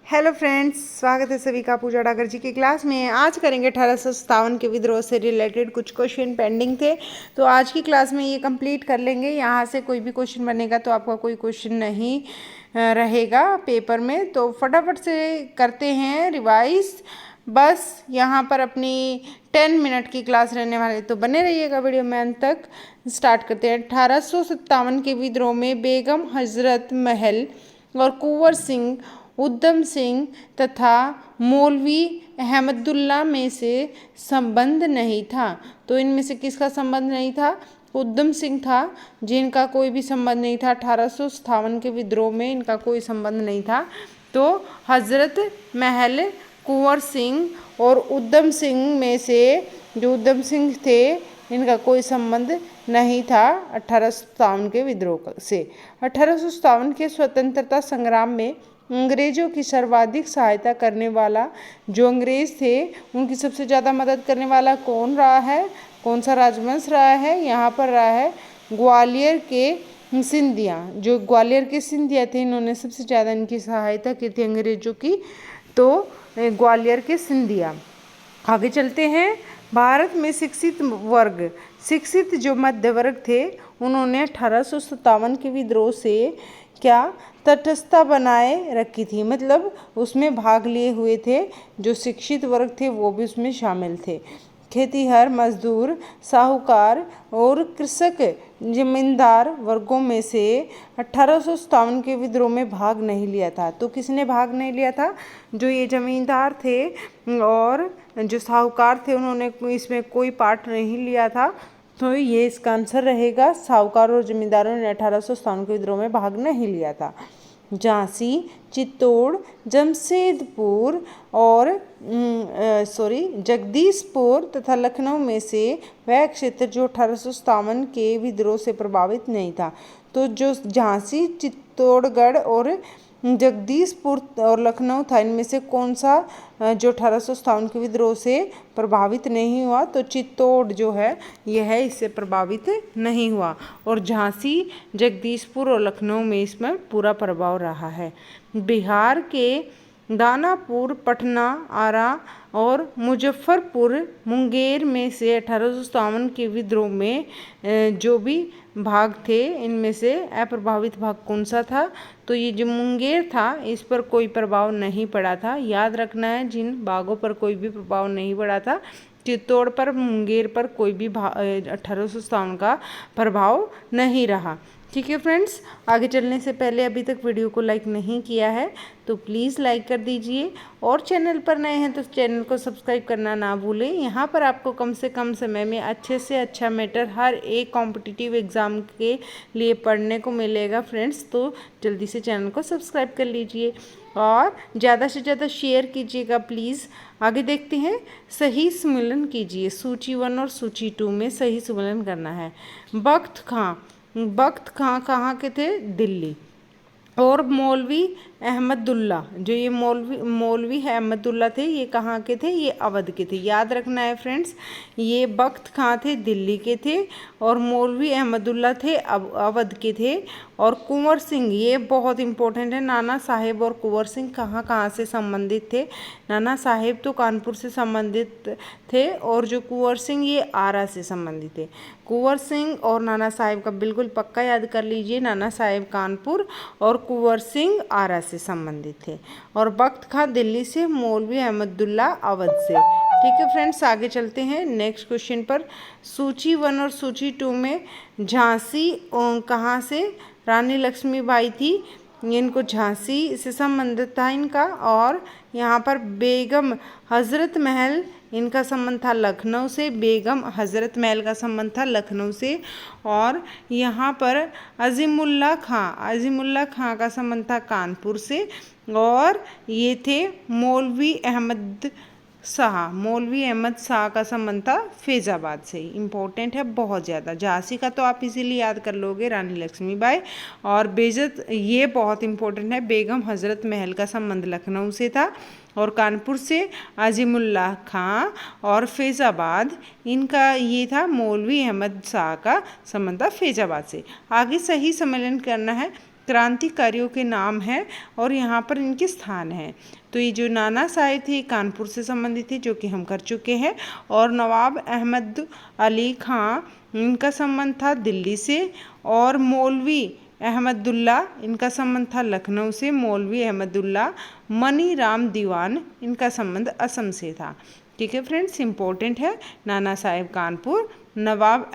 Hello friends, स्वागत है सभी का पूजा डागर जी की क्लास में। आज करेंगे 1857 के विद्रोह से रिलेटेड कुछ क्वेश्चन पेंडिंग थे, तो आज की क्लास में ये कंप्लीट कर लेंगे। यहाँ से कोई भी क्वेश्चन बनेगा तो आपका कोई क्वेश्चन नहीं रहेगा पेपर में, तो फटाफट से करते हैं रिवाइज। बस यहाँ पर अपनी 10 मिनट की क्लास रहने वाले, तो बने रहिएगा वीडियो में अंत तक। स्टार्ट करते हैं। 1857 के विद्रोह में बेगम हजरत महल और कुंवर सिंह, उद्यम सिंह तथा मौलवी अहमदुल्ला में से संबंध नहीं था। तो इनमें से किसका संबंध नहीं था? उद्यम सिंह था, जिनका कोई भी संबंध नहीं था। 1857 के विद्रोह में इनका कोई संबंध नहीं था। तो हजरत महल, कुंवर सिंह और उद्यम सिंह में से जो उद्यम सिंह थे, इनका कोई संबंध नहीं था 1857 के विद्रोह से। 1857 के स्वतंत्रता संग्राम में अंग्रेजों की सर्वाधिक सहायता करने वाला जो अंग्रेज थे, उनकी सबसे ज़्यादा मदद करने वाला कौन रहा है? कौन सा राजवंश रहा है? यहाँ पर रहा है ग्वालियर के सिंधिया। जो ग्वालियर के सिंधिया थे, इन्होंने सबसे ज़्यादा इनकी सहायता की थी अंग्रेजों की, तो ग्वालियर के सिंधिया। आगे चलते हैं। भारत में शिक्षित जो मध्य वर्ग थे, उन्होंने 1857 के विद्रोह से क्या तटस्थता बनाए रखी थी, मतलब उसमें भाग लिए हुए थे। जो शिक्षित वर्ग थे वो भी उसमें शामिल थे। खेतीहर, मजदूर, साहूकार और कृषक जमींदार वर्गों में से 1857 के विद्रोह में भाग नहीं लिया था। तो किसने भाग नहीं लिया था? जो ये जमींदार थे और जो साहूकार थे, उन्होंने इसमें कोई पार्ट नहीं लिया था। तो ये इसका आंसर रहेगा, साहूकार और जमींदारों ने 1857 के विद्रोह में भाग नहीं लिया था। झांसी, चित्तौड़, जमशेदपुर और जगदीशपुर तथा लखनऊ में से वह क्षेत्र जो 1857 के विद्रोह से प्रभावित नहीं था। तो जो झांसी, चित्तौड़गढ़ और जगदीशपुर और लखनऊ था, इनमें से कौन सा जो 1857 के विद्रोह से प्रभावित नहीं हुआ? तो चित्तौड़ जो है यह इससे प्रभावित नहीं हुआ, और झांसी, जगदीशपुर और लखनऊ में इसमें पूरा प्रभाव रहा है। बिहार के दानापुर, पटना, आरा और मुजफ्फरपुर, मुंगेर में से 1857 के विद्रोह में जो भी भाग थे, इनमें से अप्रभावित भाग कौन सा था? तो ये जो मुंगेर था, इस पर कोई प्रभाव नहीं पड़ा था। याद रखना है, जिन भागों पर कोई भी प्रभाव नहीं पड़ा था, चित्तौड़ पर, मुंगेर पर कोई भी 1857 का प्रभाव नहीं रहा। ठीक है फ्रेंड्स, आगे चलने से पहले अभी तक वीडियो को लाइक नहीं किया है तो प्लीज़ लाइक कर दीजिए, और चैनल पर नए हैं तो चैनल को सब्सक्राइब करना ना भूलें। यहाँ पर आपको कम से कम समय में अच्छे से अच्छा मैटर हर एक कॉम्पिटिटिव एग्ज़ाम के लिए पढ़ने को मिलेगा फ्रेंड्स। तो जल्दी से चैनल को सब्सक्राइब कर लीजिए और ज़्यादा से ज़्यादा शेयर कीजिएगा प्लीज़। आगे देखते हैं। सही सम्मिलन कीजिए। सूची 1 और सूची 2 में सही सम्मिलन करना है। बख्त खां कहाँ के थे? दिल्ली। और मौलवी अहमदुल्ला, जो ये मौलवी अहमदुल्ला थे, ये कहाँ के थे? ये अवध के थे। याद रखना है फ्रेंड्स, ये बख्त खां थे, दिल्ली के थे, और मौलवी अहमदुल्ला थे, अवध के थे। और कुंवर सिंह, ये बहुत इंपॉर्टेंट है। नाना साहेब और कुंवर सिंह कहाँ से संबंधित थे? नाना साहेब तो कानपुर से संबंधित थे, और जो कुंवर सिंह ये आरा से संबंधित थे। कुंवर सिंह और नाना साहेब का बिल्कुल पक्का याद कर लीजिए। नाना साहेब कानपुर और कुंवर सिंह आरा से संबंधित थे, और बख्त खां दिल्ली से, मौलवी अहमदुल्ला अवध से। ठीक है फ्रेंड्स, आगे चलते हैं नेक्स्ट क्वेश्चन पर। सूची 1 और सूची 2 में झांसी कहाँ से? रानी लक्ष्मीबाई थी, इनको झांसी से संबंधित था इनका। और यहाँ पर बेगम हजरत महल, इनका संबंध था लखनऊ से। बेगम हजरत महल का संबंध था लखनऊ से। और यहाँ पर अजीमुल्ला खां का संबंध था कानपुर से। और ये थे मौलवी अहमद शाह का संबंध था फैजाबाद से। इम्पोर्टेंट है बहुत ज़्यादा। झांसी का तो आप इजीली याद कर लोगे, रानी लक्ष्मीबाई। और ये बहुत इम्पोर्टेंट है, बेगम हजरत महल का संबंध लखनऊ से था, और कानपुर से अजीमुल्ला खां। और फैजाबाद, इनका ये था मौलवी अहमद शाह का संबंध था फैजाबाद से। आगे सही सम्मेलन करना है। क्रांतिकारियों के नाम हैं और यहाँ पर इनके स्थान हैं। तो ये जो नाना साहेब थे कानपुर से संबंधित थे, जो कि हम कर चुके हैं। और नवाब अहमद अली खां, इनका संबंध था दिल्ली से। और मौलवी अहमदुल्ला, इनका संबंध था लखनऊ से। मौलवी अहमदुल्ला। मनी राम दीवान, इनका संबंध असम से था। ठीक है फ्रेंड्स, इंपॉर्टेंट है। नाना साहेब कानपुर, नवाब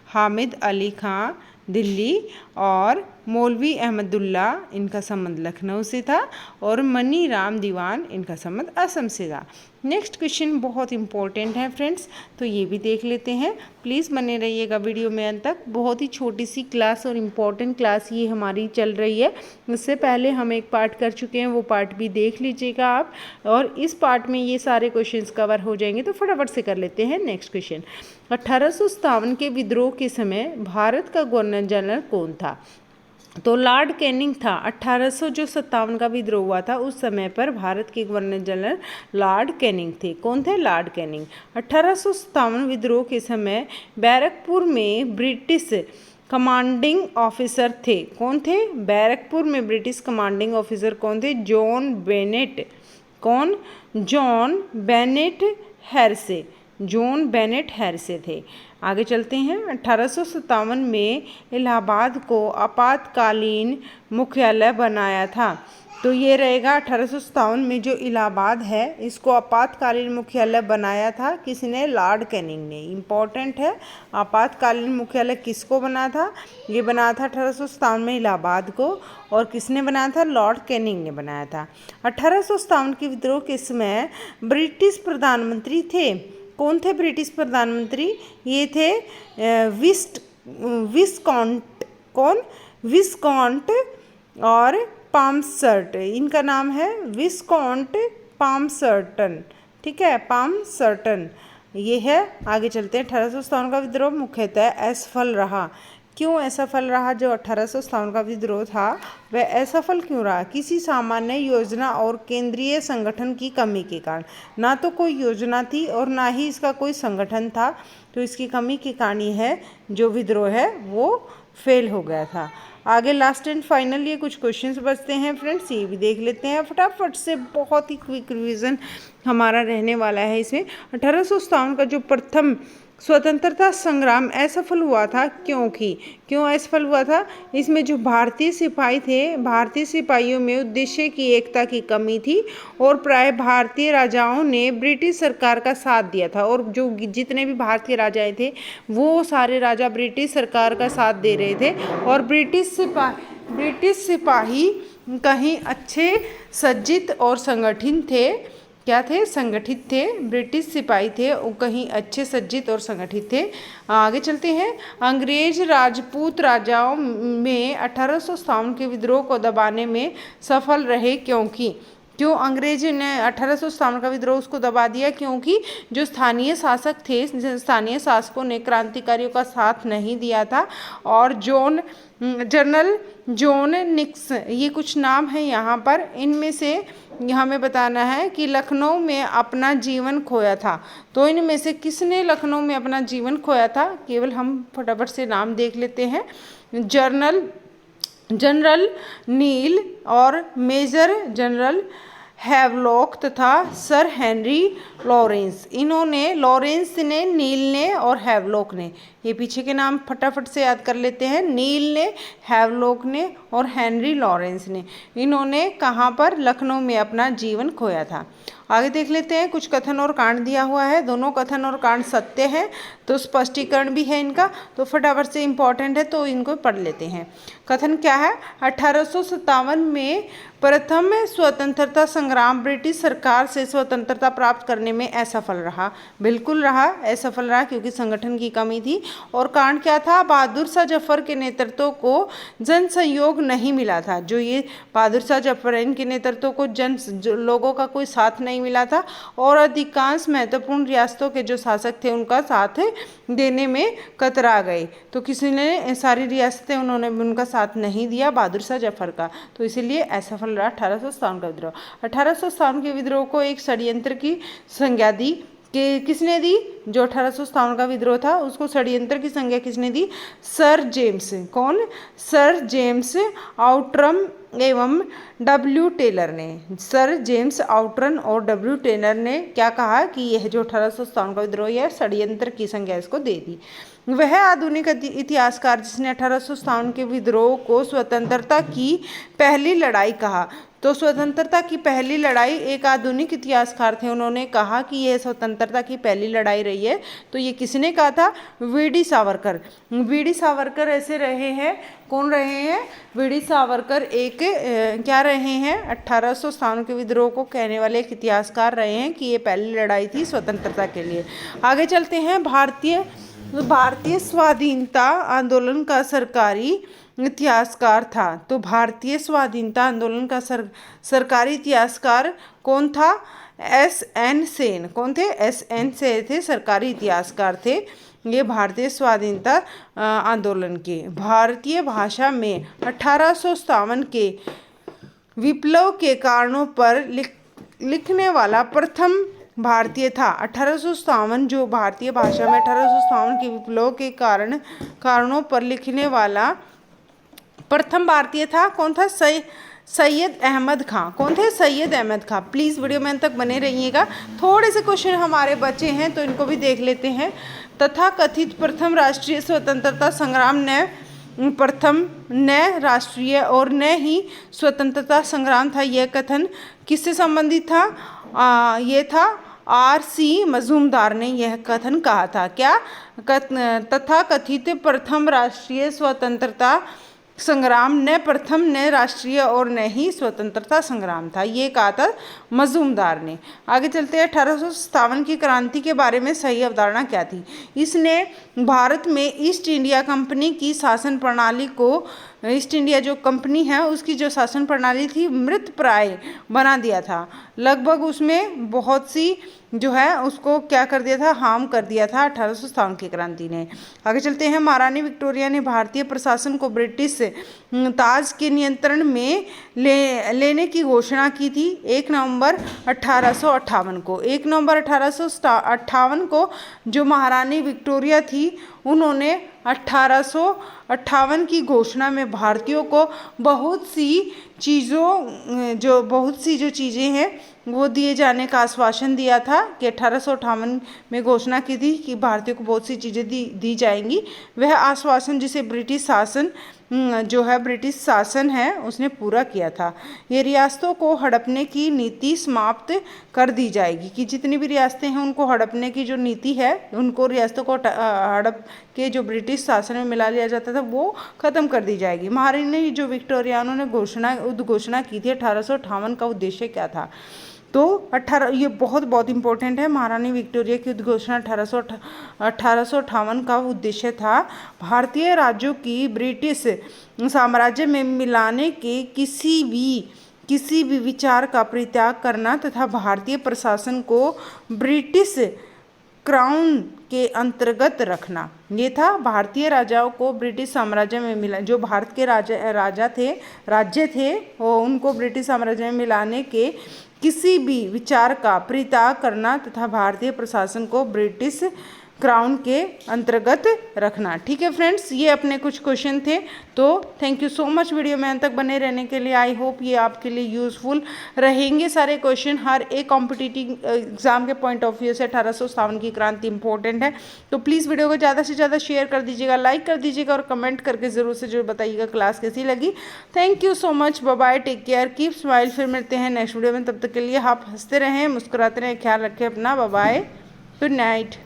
हामिद अली खां दिल्ली, और मौलवी अहमदुल्ला, इनका संबंध लखनऊ से था। और मनी राम दीवान, इनका संबंध असम से था। नेक्स्ट क्वेश्चन बहुत इंपॉर्टेंट है फ्रेंड्स, तो ये भी देख लेते हैं। प्लीज़ बने रहिएगा वीडियो में अंत तक। बहुत ही छोटी सी क्लास और इम्पॉर्टेंट क्लास ये हमारी चल रही है। इससे पहले हम एक पार्ट कर चुके हैं, वो पार्ट भी देख लीजिएगा आप। और इस पार्ट में ये सारे क्वेश्चंस कवर हो जाएंगे, तो फटाफट से कर लेते हैं। नेक्स्ट क्वेश्चन, 1857 के विद्रोह के समय भारत का गवर्नर जनरल कौन था? तो लॉर्ड कैनिंग था। 1857 का विद्रोह हुआ था, उस समय पर भारत के गवर्नर जनरल लॉर्ड कैनिंग थे। कौन थे? Lord Canning. 1857 विद्रोह के समय बैरकपुर में ब्रिटिश कमांडिंग ऑफिसर थे। कौन थे? बैरकपुर में ब्रिटिश कमांडिंग ऑफिसर कौन थे? John Bennett. कौन? John Bennett Hearsey. John Bennett Hearsey थे। आगे चलते हैं। 1857 में इलाहाबाद को आपातकालीन मुख्यालय बनाया था। तो ये रहेगा 1857 में जो इलाहाबाद है, इसको आपातकालीन मुख्यालय बनाया था किसने? लॉर्ड कैनिंग ने। इम्पॉर्टेंट है, आपातकालीन मुख्यालय किसको बना था? ये बना था 1857 में इलाहाबाद को। और किसने बनाया था? लॉर्ड कैनिंग ने बनाया था। 1857 के विद्रोह के समय ब्रिटिश प्रधानमंत्री थे। कौन थे ब्रिटिश प्रधानमंत्री? ये थे विस्कॉन्ट। कौन? विस्कॉन्ट और पामसर्ट, इनका नाम है विस्कॉन्ट पामसर्टन। ठीक है, पामसर्टन ये है। आगे चलते हैं। 1857 का विद्रोह मुख्यतः असफल रहा। क्यों असफल रहा? जो 1857 का विद्रोह था वह असफल क्यों रहा? किसी सामान्य योजना और केंद्रीय संगठन की कमी के कारण। ना तो कोई योजना थी और ना ही इसका कोई संगठन था, तो इसकी कमी के कारण ये है जो विद्रोह है वो फेल हो गया था। आगे लास्ट एंड फाइनल ये कुछ क्वेश्चंस बचते हैं फ्रेंड्स, ये भी देख लेते हैं फटाफट से। बहुत ही क्विक रिवीजन हमारा रहने वाला है इसमें। 1857 का जो प्रथम स्वतंत्रता संग्राम असफल हुआ था, क्यों असफल हुआ था? इसमें जो भारतीय सिपाही थे, भारतीय सिपाहियों में उद्देश्य की एकता की कमी थी और प्राय भारतीय राजाओं ने ब्रिटिश सरकार का साथ दिया था। और जो जितने भी भारतीय राजाएं थे वो सारे राजा ब्रिटिश सरकार का साथ दे रहे थे। और ब्रिटिश सिपाही कहीं अच्छे सज्जित और संगठित थे। क्या थे? संगठित थे। ब्रिटिश सिपाही थे वो कहीं अच्छे सज्जित और संगठित थे। आगे चलते हैं। अंग्रेज राजपूत राजाओं में 1857 के विद्रोह को दबाने में सफल रहे। क्यों अंग्रेज ने 1857 का विद्रोह उसको दबा दिया? क्योंकि जो स्थानीय शासक थे, स्थानीय शासकों ने क्रांतिकारियों का साथ नहीं दिया था। और जनरल जॉन निक्स, ये कुछ नाम है यहाँ पर। इनमें से हमें बताना है कि लखनऊ में अपना जीवन खोया था। तो इनमें से किसने लखनऊ में अपना जीवन खोया था? केवल हम फटाफट से नाम देख लेते हैं। जनरल नील और मेजर जनरल हैवलॉक तथा सर हेनरी लॉरेंस। लॉरेंस ने, नील ने और हैवलॉक ने, ये पीछे के नाम फटाफट से याद कर लेते हैं। नील ने, हैवलॉक ने और हेनरी लॉरेंस ने, इन्होंने कहाँ पर? लखनऊ में अपना जीवन खोया था। आगे देख लेते हैं। कुछ कथन और कांड दिया हुआ है, दोनों कथन और कांड सत्य हैं, तो स्पष्टीकरण भी है इनका, तो फटाफट से इंपॉर्टेंट है तो इनको पढ़ लेते हैं। कथन क्या है? 1857 में प्रथम स्वतंत्रता संग्राम ब्रिटिश सरकार से स्वतंत्रता प्राप्त करने में असफल रहा। बिल्कुल रहा, असफल रहा, क्योंकि संगठन की कमी थी। और कांड क्या था? बहादुर शाह जफर के नेतृत्व को जन सहयोग नहीं मिला था। जो ये बहादुर शाह जफर, इनके नेतृत्व को लोगों का कोई साथ नहीं मिला था। और अधिकांश महत्वपूर्ण रियासतों के जो शासक थे उनका साथ देने में कतरा गए। तो किसी ने सारी रियासतें उनका साथ नहीं दिया बहादुर शाह जफर का, तो इसीलिए असफल रहा 1857 का विद्रोह। 1857 के विद्रोह को एक षड्यंत्र की संज्ञा दी कि किसने दी? जो 1857 का विद्रोह था उसको षड्यंत्र की संज्ञा किसने दी? Sir James. कौन? सर जेम्स आउटरम एवं डब्ल्यू टेलर ने। सर जेम्स आउटरन और डब्ल्यू टेलर ने क्या कहा कि यह जो 1857 का विद्रोह है षड्यंत्र की संज्ञा इसको दे दी। वह आधुनिक इतिहासकार जिसने 1857 के विद्रोह को स्वतंत्रता की पहली लड़ाई कहा। तो स्वतंत्रता की पहली लड़ाई एक आधुनिक इतिहासकार थे, उन्होंने कहा कि यह स्वतंत्रता की पहली लड़ाई रही है। तो ये किसने कहा था? वीडी सावरकर। वीडी सावरकर ऐसे रहे हैं, कौन रहे हैं? वीडी सावरकर एक क्या रहे हैं? 1857 के विद्रोह को कहने वाले एक इतिहासकार रहे हैं कि ये पहली लड़ाई थी स्वतंत्रता के लिए। आगे चलते हैं। भारतीय स्वाधीनता आंदोलन का सरकारी इतिहासकार था। तो भारतीय स्वाधीनता आंदोलन का सरकारी इतिहासकार कौन था? एस.एन. सेन। कौन थे? एस.एन. सेन थे, सरकारी इतिहासकार थे ये भारतीय स्वाधीनता आंदोलन के। भारतीय भाषा में 1857 के विप्लव के कारणों पर लिखने वाला प्रथम भारतीय था। 1857 जो भारतीय भाषा में 1857 के विप्लव के कारणों पर लिखने वाला प्रथम भारतीय था। कौन था? सैयद अहमद खां। कौन थे? सैयद अहमद खां। प्लीज़ वीडियो में अंत तक बने रहिएगा। थोड़े से क्वेश्चन हमारे बचे हैं तो इनको भी देख लेते हैं। तथाकथित प्रथम राष्ट्रीय स्वतंत्रता संग्राम न राष्ट्रीय और न ही स्वतंत्रता संग्राम था, यह कथन किससे संबंधित था? ये था R.C. मजूमदार ने यह कथन कहा था। क्या? तथाकथित प्रथम राष्ट्रीय स्वतंत्रता संग्राम न राष्ट्रीय और न ही स्वतंत्रता संग्राम था, ये कहा था मजूमदार ने। आगे चलते हैं। 1857 की क्रांति के बारे में सही अवधारणा क्या थी? इसने भारत में ईस्ट इंडिया कंपनी की शासन प्रणाली को, ईस्ट इंडिया जो कंपनी है उसकी जो शासन प्रणाली थी मृत प्राय बना दिया था। लगभग उसमें बहुत सी जो है उसको क्या कर दिया था? हार्म कर दिया था 1857 की क्रांति ने। आगे चलते हैं। महारानी विक्टोरिया ने भारतीय प्रशासन को ब्रिटिश ताज के नियंत्रण में लेने की घोषणा की थी 1 नवंबर 1858 को। 1 नवंबर 1858 को जो महारानी विक्टोरिया थी उन्होंने 1858 की घोषणा में भारतीयों को बहुत सी जो चीज़ें हैं वो दिए जाने का आश्वासन दिया था कि 1858 में घोषणा की थी कि भारतीयों को बहुत सी चीज़ें दी जाएंगी। वह आश्वासन जिसे ब्रिटिश शासन है उसने पूरा किया था। ये रियासतों को हड़पने की नीति समाप्त कर दी जाएगी कि जितनी भी रियासतें हैं उनको हड़पने की जो नीति है, उनको रियासतों को हड़प के जो ब्रिटिश शासन में मिला लिया जाता था वो ख़त्म कर दी जाएगी। महारानी जो विक्टोरिया उन्होंने उद्घोषणा की थी 1858 का उद्देश्य क्या था? तो ये बहुत इंपॉर्टेंट है। महारानी विक्टोरिया की उद्घोषणा 1858 का उद्देश्य था भारतीय राज्यों की ब्रिटिश साम्राज्य में मिलाने के किसी भी विचार का परित्याग करना तथा भारतीय प्रशासन को ब्रिटिश क्राउन के अंतर्गत रखना। ये था भारतीय राजाओं को ब्रिटिश साम्राज्य में मिला, जो भारत के राज्य थे वो उनको ब्रिटिश साम्राज्य में मिलाने के किसी भी विचार का परित्याग करना तथा भारतीय प्रशासन को ब्रिटिश क्राउन के अंतर्गत रखना। ठीक है फ्रेंड्स, ये अपने कुछ क्वेश्चन थे। तो thank you so much video में अंत तक बने रहने के लिए। आई होप ये आपके लिए यूज़फुल रहेंगे सारे क्वेश्चन। हर एक कॉम्पिटिटिव एग्जाम के पॉइंट ऑफ व्यू से 1857 की क्रांति इंपॉर्टेंट है। तो प्लीज़ वीडियो को ज़्यादा से ज़्यादा शेयर कर दीजिएगा, लाइक कर दीजिएगा और कमेंट करके ज़रूर से ज़रूर बताइएगा क्लास कैसी लगी। Thank you so much, bye bye, take care, keep smile. फिर मिलते हैं नेक्स्ट वीडियो में, तब तक के लिए आप हंसते रहें, मुस्कुराते रहें, ख्याल रखें अपना। Bye bye, good night.